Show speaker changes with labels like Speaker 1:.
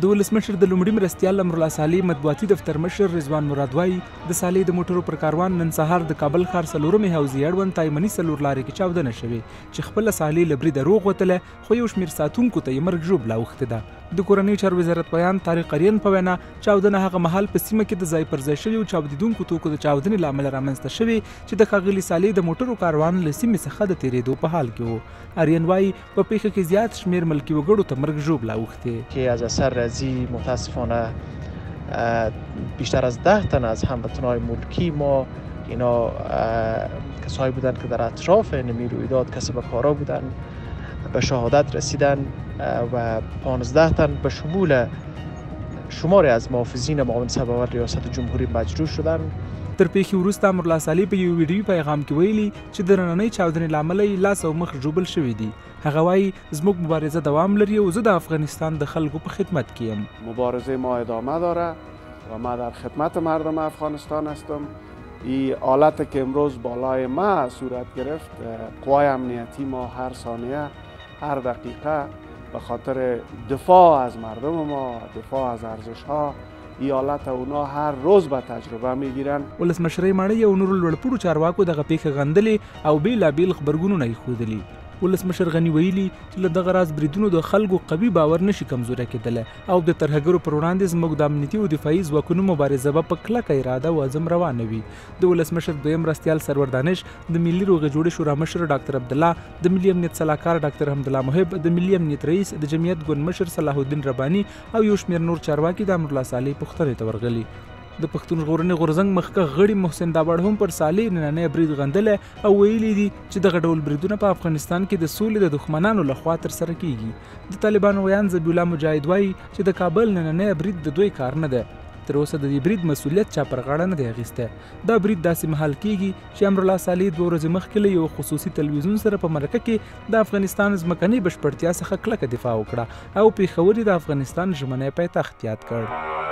Speaker 1: د ولسمشر د لومړي مرستیال امرالله صالح مطبوعاتي دفتر مشر رضوان مراد وایي د صالح د موټرو پر کاروان نن سهار د کابل ښار څلورمې حوزې اړوند تایمني څلور لارې کې چاودنه شوې چې خپله صالح له بریده روغ وتله خو یو شمېر ساتونکو ته یې مرګ ژوبله اوښتې ده د کورنۍ چارو وزارت ویان طارق قریان په وینا چاودنه هغه مهال په سیمه کې د ځای پر ځای شویو چاودېدونکو توکو د چاودنې له امله رامنځته شوې چې د ښاغلي صالح د موټرو کاروان له سیمې څخه د تېرېدو په حال کې و آریان وایي په پیښه کې زیات شمېر ملکي وګړو ته مرګ ژوبله اوښتې
Speaker 2: که از اثر رزی متاسفانه بیشتر از 10 تن از هموطنهای ملکی ما اینا کسایی بودند که در اطراف نمی رویداد کسب کارا بودند به شهادت رسیدن و 15 تن به شمول شماری از محافظین معاون سباور ریاست جمهوری مجروح شدند.
Speaker 1: تر پیښې وروسته امرالله صالح په یو ویډیوي پیغام کې ویلي چې د نننۍ چاودنې له امله یې لاس او مخ ژوبل شوي دي. هغه وایي زموږ مبارزه دوام لري او زه د افغانستان د خلکو په خدمت کې یم.
Speaker 3: مبارزه ما ادامه داره و ما در خدمت مردم افغانستان هستم. این حالت که امروز بالای ما صورت گرفت، قوای امنیتی ما هر ثانیه هر دقیقه به خاطر دفاع از مردم ما، دفاع از ارزش‌ها، این حالت اونا هر روز به تجربه میگیرن.
Speaker 1: ولسمشرۍ ماڼۍ او نورو لوړپوړو چارواکو دغه پیښه غندلې او بیلابیل خبرګونونه یې ښودلي. ولسمشر غني ویلي چې له دغه راز بریدونو د خلکو قوي باور نشي کمزوری کېدلی او د ترهګرو پر وړاندې زموږ د امنیتي او دفاعي ځواکونو مبارزه به په کلکه اراده او عزم روانه وي. د ولسمشر دویم مرستیال سرور دانش، د ملي روغې جوړې شورا مشر ډاکټر عبدالله، د ملي امنیت سلاکار ډاکټر حمدالله محب، د ملي امنیت رئیس، د جمعیت ګوند مشر صلاح الدین رباني او یو شمېر نور چارواکي د امرالله صالح پوښتنې ته ورغلي. د پښتون ژغورنې غورځنګ مخکښ غړي محسن داوړ هم پر صالح نننی برید غندلی او ویلي دي چې دغه ډول بریدونه په افغانستان کې د سولې د دښمنانو لخوا ترسره کیږي. د طالبانو ویان ذبیح الله مجاهد وایي چې د کابل نننی برید د دوی کار نه ده. تر اوسه د دې برید مسؤلیت چا پر غاړه نه دی اخیستی. دا برید داسې مهال کیږي چې امرالله صالح 2 ورځې مخکې له یو خصوصي تلویزیون سره په مرکه کې د افغانستان ځمکنۍ بشپړتیا څخه کلکه دفاع وکړه او پېښور یې د افغانستان ژمنی پایتخت یاد کړ.